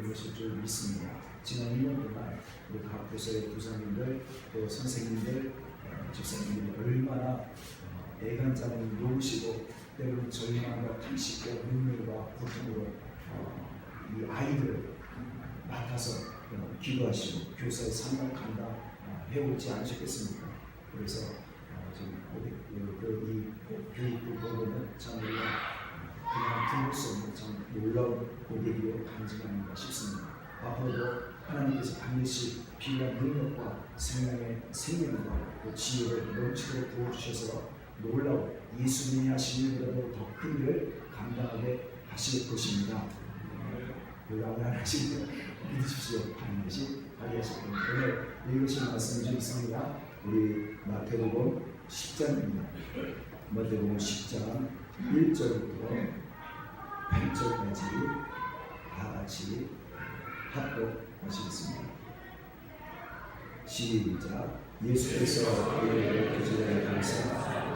것일 줄 믿습니다. 지난 1년 동안 우리 각 부서의 부장님들 또 선생님들, 집사님들이 얼마나 애간장을 놓으시고 때로는 절망과 탄식과 눈물과 고통으로 이 아이들을 맡아서 기도하시고 교사의 삶을 감당해오지 않으셨겠습니까? 그래서 지금 이 교육부 보고는 참 그냥 들을 수 없는 참 놀라운 고백이요 간증이 아닌가 싶습니다. 앞으로도 하나님께서 반드시 필요한 능력과 생명과 또 지혜를 넘치도록 부어주셔서 놀라운 예수님이 하신 일보다도 더 큰 일을 감당하게 하실 것입니다. 놀라운 하나님 믿으십시오. 반드시 하리하실 겁니다. 오늘 읽으신 말씀 좀 있습니다. 우리 마태복음 10장입니다. 마태복음 10장 1절부터 8절까지 다 같이 합독하시겠습니다. 시작. 예수께서 그에게 그들에게 가르사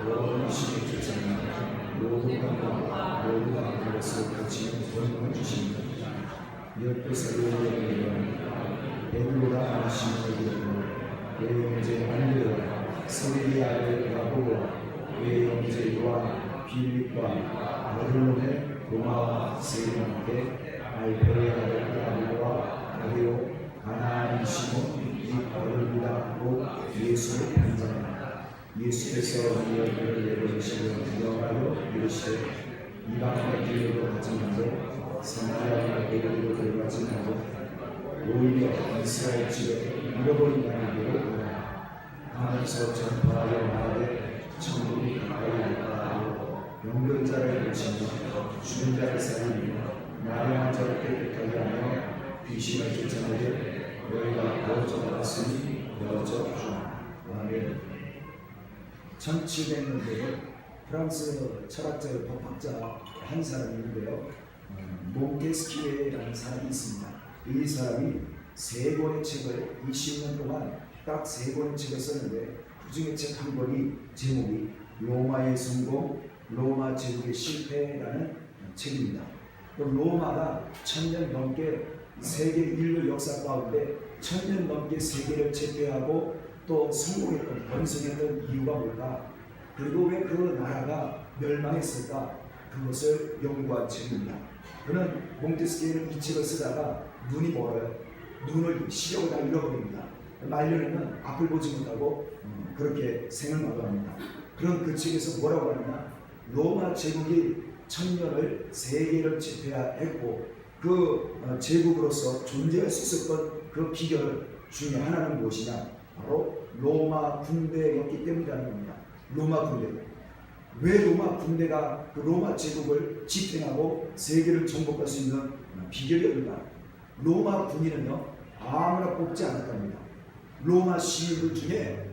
너는 주님을 쫓아내라. 모두가 그것을 고치는 권능을 주십니다. 옆에서 이르되 베드로라 시몬에게 내 형제 안드레와 세베대아를 가보고 내 형제 요한 빌립과 바르로네 도마와 세리한테 알베레아를 야고보와 가데오 가나안 시몬 이 바르디라고 예수를 반장하라. 예수께서 이 얼굴을 내려주시고 구경하여 이르시되 이방인의 길로 가지 말고 사마리아 길로 들어가지 말고 오히려 이스라엘 집에 잃어버린 자에게로 오라. 하면서 전파하여 말하되 천국이 가까이 있다 하고 병든 자를 고치며 죽은 자를 살리며 나병한 자를 깨끗하게 하며 귀신을 쫓아내되 너희가 거저받았으니 거저주라. 아멘. 1700년대에 프랑스 철학자 법학자 한 사람이 있는데요. 몽테스키에라는 사람이 있습니다. 이 사람이 3권의 책을 20년 동안 딱 3권의 책을 썼는데 그 중에 책 한 권이 제목이 로마의 성공, 로마 제국의 실패라는 책입니다. 로마가 1000년 넘게 세계 인류 역사 가운데 1000년 넘게 세계를 제패하고 또 성공했던 번성했던 이유가 뭘까? 그리고 왜 그 나라가 멸망했을까? 그것을 연구한 책입니다. 그는 몽테스키에는 이 책을 쓰다가 눈이 멀어요. 눈을 시력을 다 잃어버립니다. 말년에는 앞을 보지 못하고 그렇게 생을 마감합니다. 그런 그 책에서 뭐라고 하느냐? 로마 제국이 1000년을 세계를 제패했고 그 제국으로서 존재할 수 있었던 그 비결 중에 하나는 무엇이냐? 바로 로마 군대였기 때문이라는 겁니다. 로마 군대. 왜 로마 군대가 그 로마 제국을 지탱하고 세계를 정복할 수 있는 비결이었는가? 로마 군인은요 아무나 뽑지 않았답니다. 로마 시민들 중에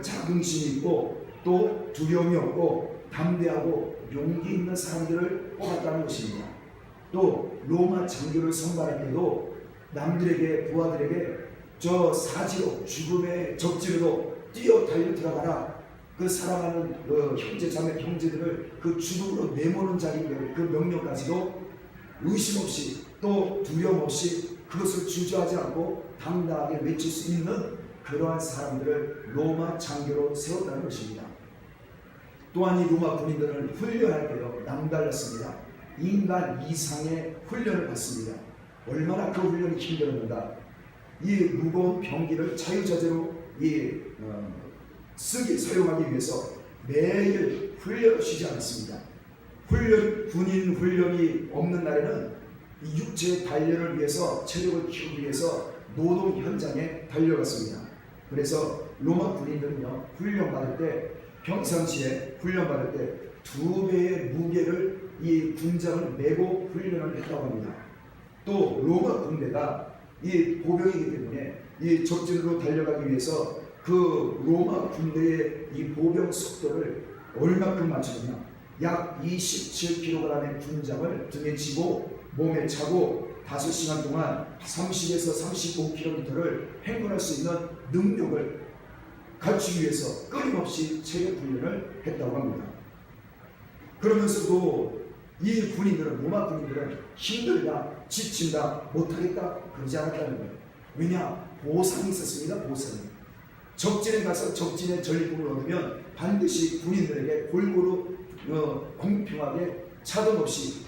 자긍심이 있고 또 두려움이 없고 담대하고 용기 있는 사람들을 뽑았다는 것입니다. 또 로마 장교를 선발할 때도 남들에게 부하들에게 저 사지로 죽음의 적지로 뛰어 달려 들어가라. 그 사랑하는 그 형제 자매 형제들을 그 죽음으로 내모는 자리에 그 명령까지도 의심 없이 또 두려움 없이 그것을 주저하지 않고 당당하게 외칠 수 있는 그러한 사람들을 로마 장교로 세웠다는 것입니다. 또한 이 로마 군인들을 훈련할 때요 남달랐습니다. 인간 이상의 훈련을 받습니다. 얼마나 그 훈련이 힘들었는가. 이 무거운 병기를 자유자재로 사용하기 위해서 매일 훈련을 쉬지 않았습니다. 군인 훈련이 없는 날에는 이 육체의 단련을 위해서 체력을 키우기 위해서 노동 현장에 달려갔습니다. 그래서 로마 군인들은요 훈련받을 때 평상시에 훈련받을 때 2배의 무게를 이 군장을 메고 훈련을 했다고 합니다. 또 로마 군대가 이 보병이기 때문에 이 적진으로 달려가기 위해서 그 로마 군대의 이 보병 속도를 얼마큼 맞추느냐? 약 27kg의 군장을 등에 지고 몸에 차고 5시간 동안 30에서 35km를 행군할 수 있는 능력을 갖추기 위해서 끊임없이 체력 훈련을 했다고 합니다. 그러면서도 이 군인들은 로마 군인들은 힘들다, 지친다, 못하겠다 그러지 않았다는 거예요. 왜냐? 보상이 있었습니다. 보상이. 적진에 가서 적진의 전리품을 얻으면 반드시 군인들에게 골고루 공평하게 차등 없이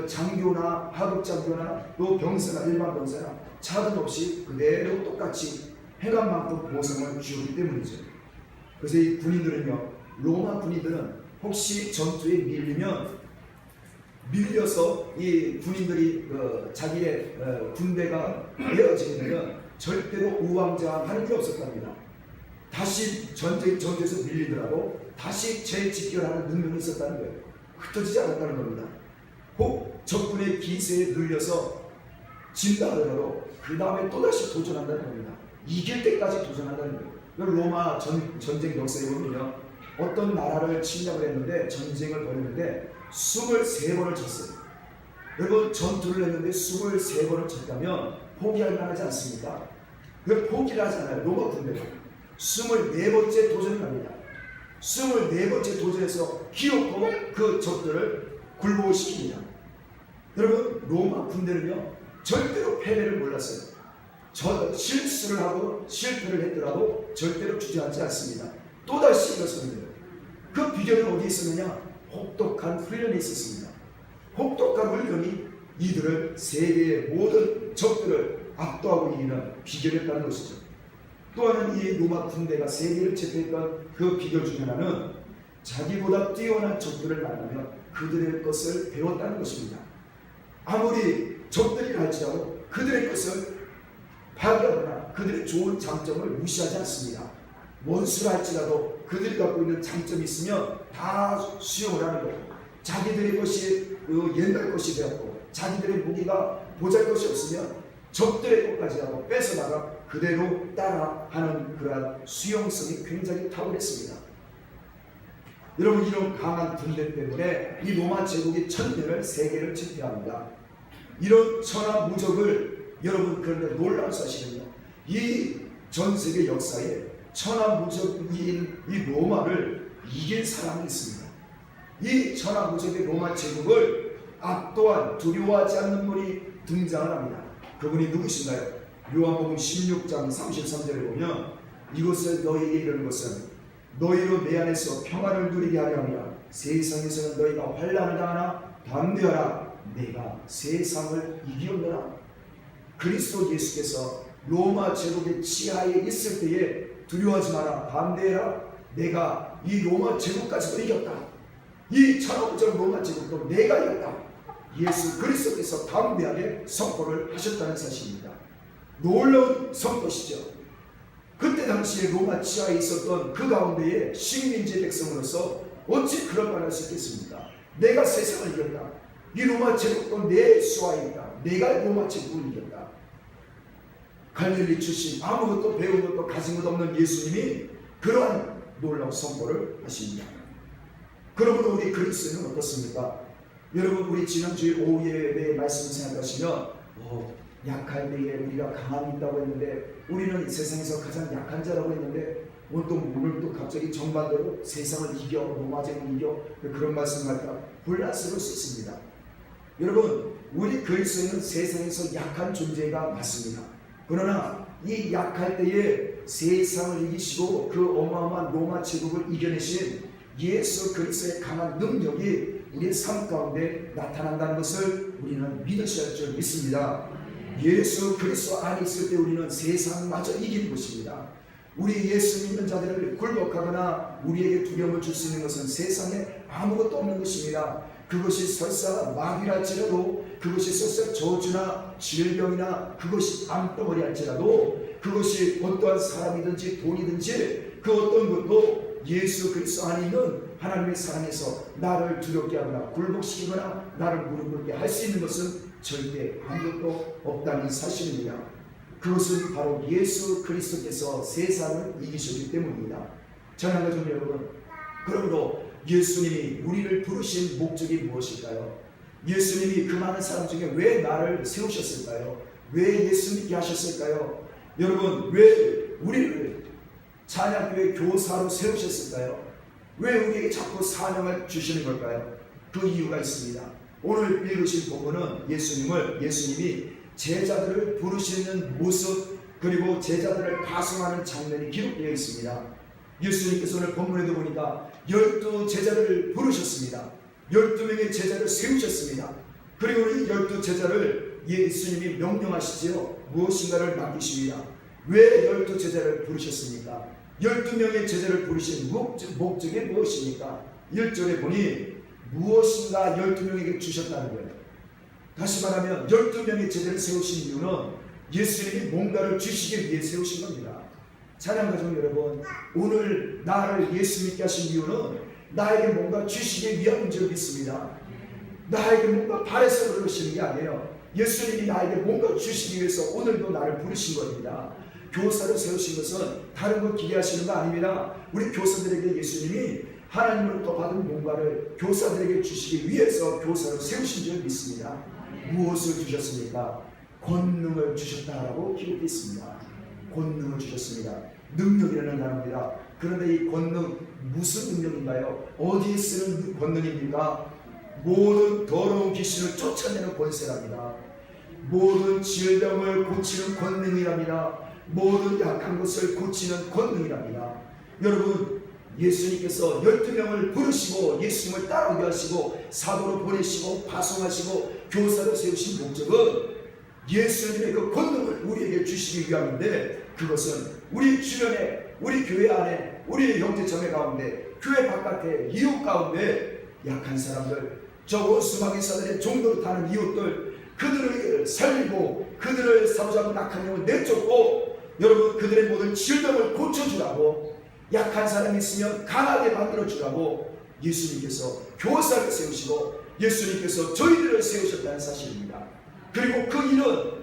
장교나 하급 장교나 또 병사나 일반 병사나 차등 없이 그대로 똑같이 행한 만큼 보상을 주었기 때문이죠. 그래서 이 군인들은요, 로마 군인들은 혹시 전투에 밀려서 이 군인들이 자기의 군대가 되어지면 절대로 우왕좌왕하는 게 없었답니다. 다시 전투에서 밀리더라도 다시 재집결하는 능력이 있었다는 거예요. 흩어지지 않았다는 겁니다. 혹 적군의 기세에 눌려서 진다 하더라도 그 다음에 또다시 도전한다는 겁니다. 이길 때까지 도전한다는 거예요. 로마 전쟁 역사에 보면요, 어떤 나라를 침략을 했는데 전쟁을 벌였는데 23번을 쳤어요. 여러분, 전투를 했는데 23번을 쳤다면 포기할 만하지 않습니까? 그 포기를 하잖아요. 로마 군대가 24번째 도전을 합니다. 24번째 도전에서 기어코 그 적들을 굴복시킵니다. 여러분, 로마 군대는요 절대로 패배를 몰랐어요. 실수를 하고 실패를 했더라도 절대로 주저앉지 않습니다. 또다시 일어서는 거예요. 그 비결은 어디에 있었느냐? 혹독한 훈련이 있었습니다. 혹독한 훈련이 이들을 세계의 모든 적들을 압도하고 이기는 비결이었다는 것이죠. 또 하나는 이 로마 군대가 세계를 제패했던 그 비결 중 하나는 자기보다 뛰어난 적들을 만나면 그들의 것을 배웠다는 것입니다. 아무리 적들이 할지라도 그들의 것을 파괴하거나 그들의 좋은 장점을 무시하지 않습니다. 원수를 할지라도 그들이 갖고 있는 장점이 있으면 다 수용을 하는 거예요. 자기들의 것이 옛날 것이 되었고 자기들의 무기가 보잘것이 없으면 적들의 것까지라도 뺏어다가 그대로 따라하는 그러한 수용성이 굉장히 탁월했습니다. 여러분, 이런 강한 군대 때문에 이 로마 제국이 천년을 세계를 지배합니다. 이런 천하무적을, 여러분, 그런데 놀라운 사실은요, 이 전 세계 역사에 천하무적인 이 로마를 이긴 사람이 있습니다. 이 천하무적의 로마 제국을 압도한, 두려워하지 않는 분이 등장을 합니다. 그분이 누구신가요? 요한복음 16장 33절에 보면 이것을 너희에게 이르는 것은 너희로 내 안에서 평안을 누리게 하려 함이라. 세상에서는 너희가 환난을 당하나 담대하라. 내가 세상을 이기었노라. 그리스도 예수께서 로마 제국의 지하에 있을 때에 두려워하지 마라, 담대해라. 내가 이 로마 제국까지도 이겼다. 이 천하무적 로마 제국도 내가 이겼다. 예수 그리스도께서 담대하게 선포를 하셨다는 사실입니다. 놀라운 선포시죠. 그때 당시에 로마 지하에 있었던 그 가운데에 식민지 백성으로서 어찌 그런 말을 할 수 있겠습니까? 내가 세상을 이겼다. 이 로마 제국도 내 수하에 있다. 내가 로마 제국을 이겼다. 갈릴리 출신, 아무것도 배운 것도 가진 것 없는 예수님이 그러한 놀라운 선포를 하십니다. 그러므로 우리 그리스도인은 어떻습니까? 여러분, 우리 지난주에 오후 예배의 말씀을 생각하시면 약할 때에 우리가 강함이 있다고 했는데 우리는 세상에서 가장 약한 자라고 했는데 오늘 또 갑자기 정반대로 세상을 이겨, 로마 제국을 이겨, 그런 말씀을 할까 혼란스러울 수 있습니다. 여러분, 우리 그리스도인은 세상에서 약한 존재가 맞습니다. 그러나 이 약할 때에 세상을 이기시고 그 어마어마한 로마 제국을 이겨내신 예수 그리스도의 강한 능력이 우리의 삶 가운데 나타난다는 것을 우리는 믿으셔야 할 줄 믿습니다. 예수 그리스도 안에 있을 때 우리는 세상마저 이기는 것입니다. 우리 예수 믿는 자들을 굴복하거나 우리에게 두려움을 줄 수 있는 것은 세상에 아무것도 없는 것입니다. 그것이 설사 마귀랄지라도, 그것이 설사 저주나 질병이나, 그것이 암덩어리 할지라도, 그것이 어떠한 사람이든지 돈이든지 그 어떤 것도 예수 그리스도 안에 있는 하나님의 사랑에서 나를 두렵게 하거나 굴복시키거나 나를 무릎 꿇게 할 수 있는 것은 절대 아무것도 없다는 사실입니다. 그것은 바로 예수 그리스도께서 세상을 이기셨기 때문입니다. 사랑하는 가족 여러분, 그러므로 예수님이 우리를 부르신 목적이 무엇일까요? 예수님이 그 많은 사람 중에 왜 나를 세우셨을까요? 왜 예수 믿게 하셨을까요? 여러분, 왜 우리를 찬양교회 교사로 세우셨을까요? 왜 우리에게 자꾸 사명을 주시는 걸까요? 그 이유가 있습니다. 오늘 읽으실 본문은 예수님이 제자들을 부르시는 모습, 그리고 제자들을 파송하는 장면이 기록되어 있습니다. 예수님께서 오늘 본문에도 보니까 12제자를 부르셨습니다. 12명의 제자를 세우셨습니다. 그리고 이 12제자를 예수님이 명령하시지요. 무엇인가를 맡기십니다. 왜 12제자를 부르셨습니까? 12명의 제자를 부르신 목적이 무엇입니까? 1절에 보니 무엇인가 12명에게 주셨다는 거예요. 다시 말하면 12명의 제자를 세우신 이유는 예수님이 뭔가를 주시기 위해 세우신 겁니다. 찬양가족 여러분, 오늘 나를 예수 믿게 하신 이유는 나에게 뭔가 주시기 위함인 줄 믿습니다. 나에게 뭔가 바래서 그러시는 게 아니에요. 예수님이 나에게 뭔가 주시기 위해서 오늘도 나를 부르신 겁니다. 교사를 세우신 것은 다른 거 기대하시는 거 아닙니다. 우리 교사들에게 예수님이 하나님으로부터 받은 뭔가를 교사들에게 주시기 위해서 교사를 세우신 줄 믿습니다. 무엇을 주셨습니까? 권능을 주셨다라고 기록되어 있습니다. 권능을 주셨습니다. 능력이라는 단어입니다. 그런데 이 권능 무슨 능력인가요? 어디에 쓰는 권능입니까? 모든 더러운 귀신을 쫓아내는 권세랍니다. 모든 질병을 고치는 권능이랍니다. 모든 약한 것을 고치는 권능이랍니다. 여러분, 예수님께서 12명을 부르시고 예수님을 따르게 하시고 사도로 보내시고 파송하시고 교사로 세우신 목적은 예수님의 그 권능을 우리에게 주시기 위함인데, 그것은 우리 주변에, 우리 교회 안에, 우리 형제자매 가운데, 교회 바깥에, 이웃 가운데 약한 사람들, 저 원수마귀 사단의 종로를 타는 이웃들, 그들을 살리고 그들을 사로잡은 악한 영을 내쫓고 여러분 그들의 모든 질병을 고쳐주라고, 약한 사람이 있으면 강하게 만들어주라고 예수님께서 교사를 세우시고 예수님께서 저희들을 세우셨다는 사실입니다. 그리고 그 일은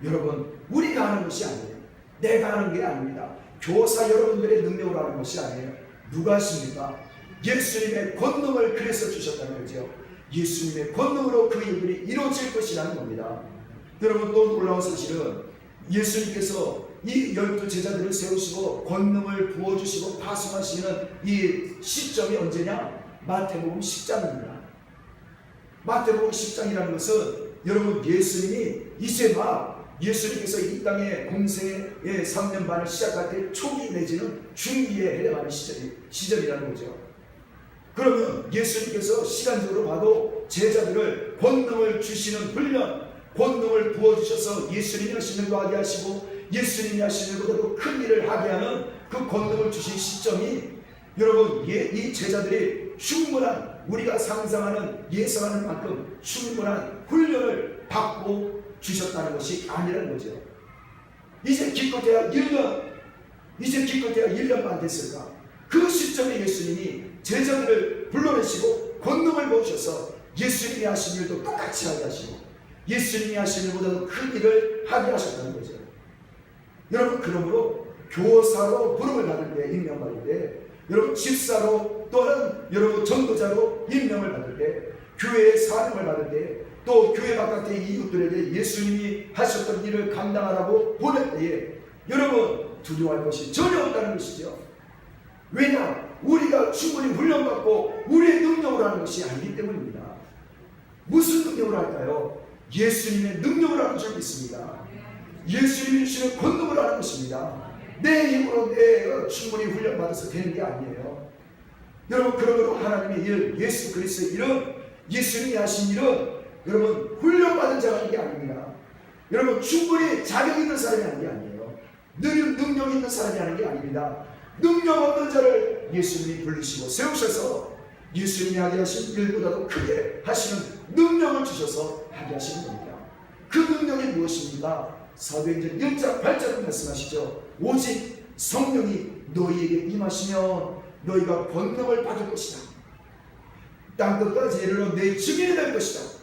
여러분 우리가 하는 것이 아니에요. 내가 하는 게 아닙니다. 교사 여러분들의 능력으로 하는 것이 아니에요. 누가 하십니까? 예수님의 권능을 그래서 주셨다는 거죠. 예수님의 권능으로 그 일들이 이루어질 것이라는 겁니다. 여러분, 또 놀라운 사실은 예수님께서 이 12제자들을 세우시고 권능을 부어주시고 파송하시는 이 시점이 언제냐? 마태복음 10장입니다. 마태복음 10장이라는 것은 여러분 예수님이 이제 막 예수님께서 이 땅의 공생의 3년 반을 시작할 때 초기 내지는 중기에 해당하는 시절이라는 거죠. 그러면 예수님께서 시간적으로 봐도 제자들을 권능을 주시는 훈련, 권능을 부어주셔서 예수님이 하시는 거 하게 하시고 예수님이 하시는 것보다도 큰 일을 하게 하는 그 권능을 주신 시점이 여러분 이 제자들이 충분한, 우리가 상상하는 예상하는 만큼 충분한 훈련을 받고 주셨다는 것이 아니라는 거죠. 이제 기껏해야 1년만 됐을까? 그 시점에 예수님이 제자들을 불러내시고 권능을 부으셔서 예수님이 하신 일도 똑같이 하게 하시고 예수님이 하신 일보다도 큰 일을 하게 하셨다는 거죠. 여러분, 그러므로 교사로 부름을 받을 때, 임명받을 때, 여러분 집사로 또는 여러분 전도자로 임명을 받을 때, 교회의 사명을 받을 때, 또 교회 바깥의 이웃들에게 예수님이 하셨던 일을 감당하라고 보낼 때에 여러분 두려워할 것이 전혀 없다는 것이죠. 왜냐? 우리가 충분히 훈련받고 우리의 능력으로 하는 것이 아니기 때문입니다. 무슨 능력으로 할까요? 예수님의 능력으로 하는 줄 믿습니다. 예수님이 주시는 권능으로 하는 것입니다. 내 힘으로 내가 충분히 훈련받아서 되는 게 아니에요. 여러분, 그러므로 하나님의 일, 예수 그리스도의 일은, 예수님이 하신 일은 여러분 훈련받은 자가 하는 게 아닙니다. 여러분 충분히 자격 있는 사람이 하는 게 아니에요. 능력 있는 사람이 하는 게 아닙니다. 능력 없는 자를 예수님이 부르시고 세우셔서 예수님이 하게 하신 일보다도 크게 하시는 능력을 주셔서 하게 하시는 겁니다. 그 능력이 무엇입니까? 사도행전 1장 8절을 말씀하시죠. 오직 성령이 너희에게 임하시면 너희가 권능을 받을 것이다. 땅끝까지 이르러 내 증인이 될 것이다.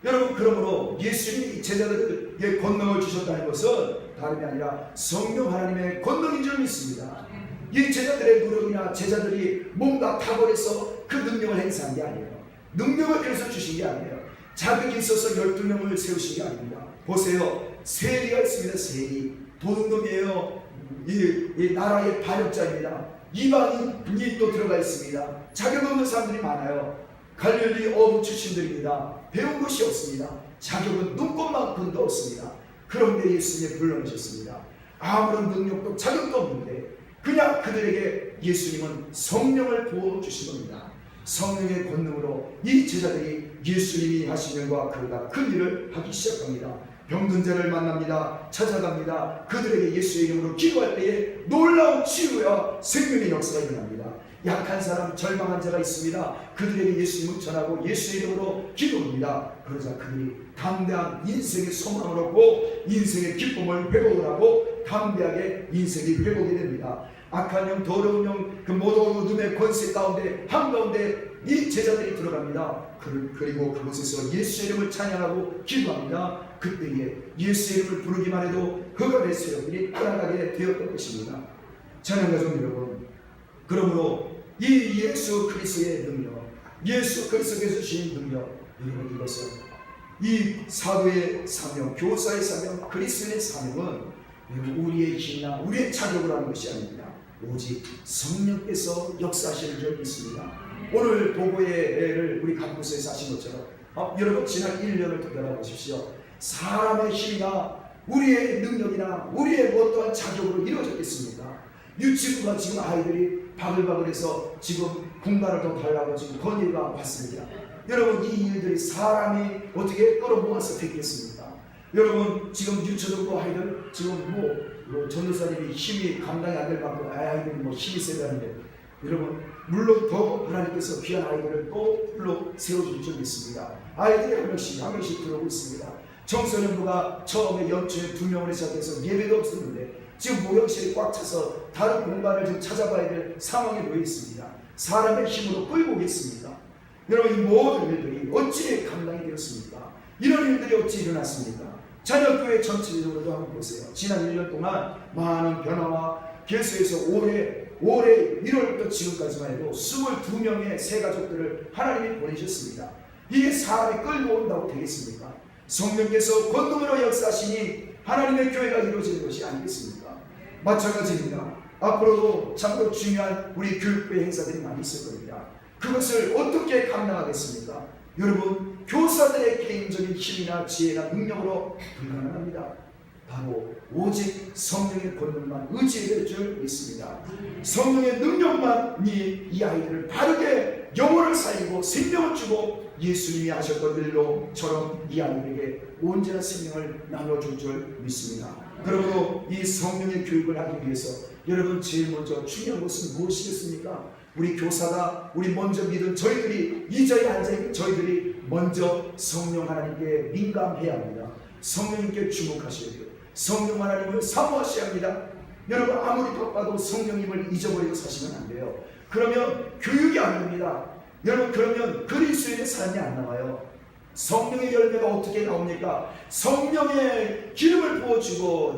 여러분, 그러므로 예수님이 제자들에게 권능을 주셨다는 것은 다름이 아니라 성령 하나님의 권능인 줄 믿습니다. 이 제자들의 노력이나 제자들이 뭔가 탁월해서 그 능력을 행사한 게 아니에요. 능력을 그래서 주신 게 아니에요. 자격이 있어서 12명을 세우신 게 아닙니다. 보세요. 세리가 있습니다. 세리. 도둑놈이에요. 이 나라의 반역자입니다. 이방인이 또 들어가 있습니다. 자격 없는 사람들이 많아요. 갈릴리 어부 출신들입니다. 배운 것이 없습니다. 자격은 눈꽃만큼도 없습니다. 그런데 예수님이 불러내셨습니다. 아무런 능력도 자격도 없는데 그냥 그들에게 예수님은 성령을 부어주신 겁니다. 성령의 권능으로 이 제자들이 예수님이 하신 일과 그보다 큰 일을 하기 시작합니다. 병든 자를 만납니다. 찾아갑니다. 그들에게 예수의 이름으로 기도할 때에 놀라운 치유와 생명의 역사가 일어납니다. 약한 사람, 절망한 자가 있습니다. 그들에게 예수님을 전하고 예수의 이름으로 기도합니다. 그러자 그들이 담대한 인생의 소망을 얻고 인생의 기쁨을 회복을 하고 담대하게 인생이 회복이 됩니다. 악한 영, 더러운 영, 그 모든 어둠의 권세 가운데 한가운데 이 제자들이 들어갑니다. 그리고 그곳에서 예수의 이름을 찬양하고 기도합니다. 그때에 예수의 이름을 부르기만 해도 흑암의 세력들이 떠나가게 되었던 것입니다. 찬양가족 여러분, 그러므로 이 예수 그리스도의 능력, 예수 그리스도께서 주신 능력, 여러분 이것은 이 사도의 사명, 교사의 사명, 그리스도의 사명은 우리의 힘이나 우리의 자격으로 하는 것이 아닙니다. 오직 성령께서 역사하시는 줄 믿습니다. 오늘 보고회를 우리 각 곳에서 하신 것처럼 여러분 지난 1년을 되돌아보십시오. 사람의 힘이나 우리의 능력이나 우리의 어떠한 자격으로 이루어졌겠습니까? 유치부가 지금 아이들이 바글바글해서 지금 공간을 더 달라고 지금 건의가 왔습니다. 여러분 이 일들이 사람이 어떻게 끌어모아서 됐겠습니까? 여러분 지금 유초등부 아이들 지금 전도사님이 힘이 감당이 안 될 만큼 아이들이 힘이 세다는데 여러분 물론 더 하나님께서 귀한 아이들을 또 불러 세워줄 줄 믿습니다. 아이들이 한 명씩 들어오고 있습니다. 청소년부가 처음에 연초에 2명을 시작해서 예배도 없었는데 지금 모형실이 꽉 차서 다른 공간을 좀 찾아봐야 될 상황에 놓여 있습니다. 사람의 힘으로 끌고 오겠습니까? 여러분 이 모든 일들이 어찌 감당이 되었습니까? 이런 일들이 어찌 일어났습니까? 자녀교회 전체적으로도 한번 보세요. 지난 1년 동안 많은 변화와 개수에서 올해 1월부터 지금까지만 해도 22명의 새 가족들을 하나님이 보내셨습니다. 이게 사람이 끌고 온다고 되겠습니까? 성령께서 권능으로 역사하시니 하나님의 교회가 이루어지는 것이 아니겠습니까? 마찬가지입니다. 앞으로도 참으로 중요한 우리 교육부의 행사들이 많이 있을 겁니다. 그것을 어떻게 감당하겠습니까? 여러분 교사들의 개인적인 힘이나 지혜나 능력으로 불가능합니다. 바로 오직 성령의 권능만 의지해야 될 줄 믿습니다. 성령의 능력만이 이 아이들을 바르게 영혼을 살리고 생명을 주고 예수님이 하셨던 일로처럼 이 아이들에게 온전한 생명을 나눠줄 줄 믿습니다. 그러므로 이 성령의 교육을 하기 위해서 여러분 제일 먼저 중요한 것은 무엇이겠습니까? 우리 교사가 우리 먼저 믿은 저희들이 이 자리에 앉아있는 저희들이 먼저 성령 하나님께 민감해야 합니다. 성령님께 주목하셔야 돼요. 성령 하나님을 사모하셔야 합니다. 여러분 아무리 바빠도 성령님을 잊어버리고 사시면 안 돼요. 그러면 교육이 안 됩니다. 여러분 그러면 그리스도인의 삶이 안 나와요. 성령의 열매가 어떻게 나옵니까? 성령의 기름을 부어주고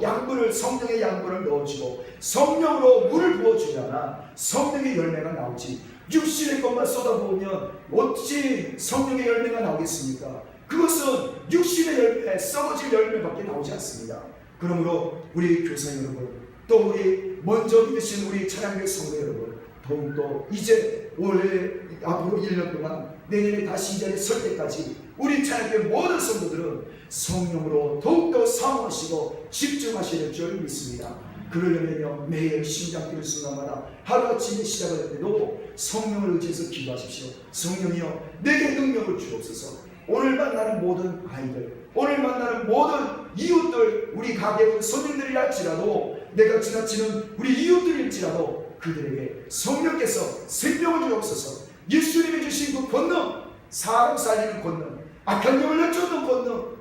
성령의 양분을 넣어주고 성령으로 물을 부어주잖아. 성령의 열매가 나오지. 육신의 것만 쏟아부으면 어찌 성령의 열매가 나오겠습니까? 그것은 육신의 열매, 썩어질 열매밖에 나오지 않습니다. 그러므로 우리 교사 여러분, 또 우리 먼저 믿으신 우리 찬양교회 성도 여러분, 더욱더 이제 올해 앞으로 1년 동안 내년에 다시 이 자리에 설 때까지 우리 찬양교회 모든 성도들은 성령으로 더욱더 사모하시고 집중하셔야 될 줄 믿습니다. 그러려면요 매일 심장 뛰는 순간마다 하루아침에 시작할 때도 성령을 의지해서 기도하십시오. 성령이여 내게 능력을 주옵소서. 오늘 만나는 모든 아이들, 오늘 만나는 모든 이웃들, 우리 가게의 손님들이라 할지라도 내가 지나치는 우리 이웃들일지라도 그들에게 성령께서 생명을 주옵소서. 예수님이 주신 그 권능, 사람 살리는 권능, 악한 영을 내쫓는 권능,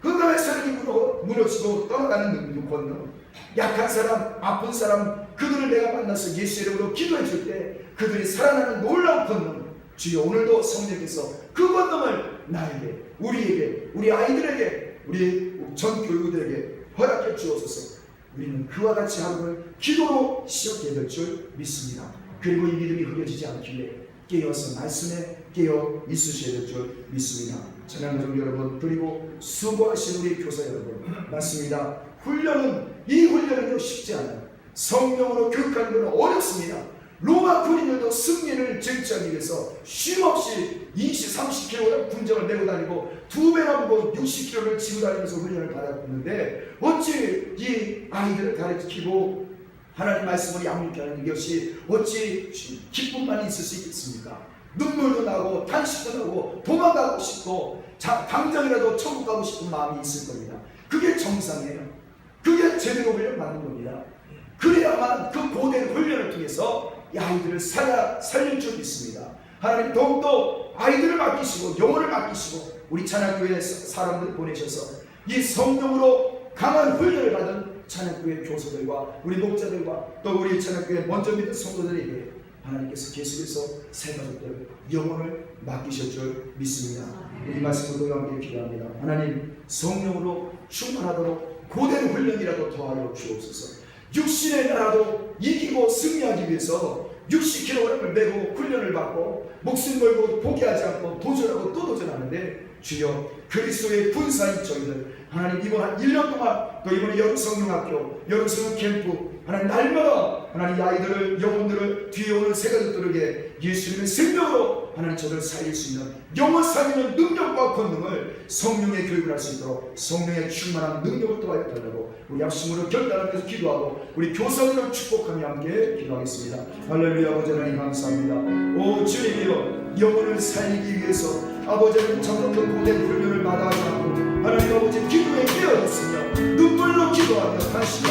흑암의 세력이 무너지고 떠나가는 그 권능, 약한 사람, 아픈 사람, 그들을 내가 만나서 예수 이름으로 기도해 줄 때 그들이 살아나는 놀라운 권능, 주여 오늘도 성령께서 그 권능을 나에게, 우리에게, 우리 아이들에게, 우리 전 교육들에게 허락해 주옵소서. 우리는 그와 같이 하루를 기도로 시작해야 될 줄 믿습니다. 그리고 이 믿음이 흐려지지 않기에 깨어서 말씀에 깨어 있으셔야 될 줄 믿습니다. 찬양가족 여러분, 그리고 수고하신 우리 교사 여러분, 맞습니다. 이 훈련은요 쉽지 않아요. 성령으로 교육하는 것은 어렵습니다. 로마 군인들도 승리를 쟁취하기 위해서 쉼없이 20, 30kg 군정을 메고 다니고 2배나 무거운 60kg를 지고 다니면서 훈련을 받았는데 어찌 이 아이들을 가르치고 하나님 말씀을 양육케 하는 이것이 어찌 기쁨만 있을 수 있겠습니까? 눈물도 나고 탄식도 나고 도망가고 싶고 당장이라도 천국 가고 싶은 마음이 있을 겁니다. 그게 정상이에요. 그게 제대로 훈련 받는 겁니다. 그래야만 그 고된 훈련을 통해서 이 아이들을 살릴 줄 믿습니다. 하나님 더욱더 아이들을 맡기시고 영혼을 맡기시고 우리 찬양교회 사람들 보내셔서 이 성령으로 강한 훈련을 받은 찬양교회 교사들과 우리 목자들과 또 우리 찬양교회 먼저 믿은 성도들에게 하나님께서 계속해서 새 가족들 영혼을 맡기실 줄 믿습니다. 이 말씀으로 함께 기도합니다. 하나님 성령으로 충만하도록 고된 훈련이라도 더하여 주옵소서. 육신의 나라도 이기고 승리하기 위해서 60kg을 메고 훈련을 받고 목숨 걸고 포기하지 않고 도전하고 또 도전하는데 주여 그리스도의 군사인 저희들 하나님 이번 한 1년 동안 또 이번에 여름 성령학교 여름 성령 캠프 하나님 날마다 하나님 이 아이들을 영혼들을 뒤에 오는 새 가족들에게 예수님의 생명으로 하나님 저를 살릴 수 있는 영혼 살리는 능력과 권능을 성령의 교육을 할 수 있도록 성령의 충만한 능력을 더하여 달라고 우리 합심으로 결단하면서 기도하고 우리 교사들을 축복하며 함께 기도하겠습니다. 할렐루야. 아버지 하나님 감사합니다. 오 주님이여 영혼을 살리기 위해서 아버지는 점점 더 고된 훈련을 마다하지 않고 하나님 아버지 기도에 깨어있으며 눈물로 기도하며 다시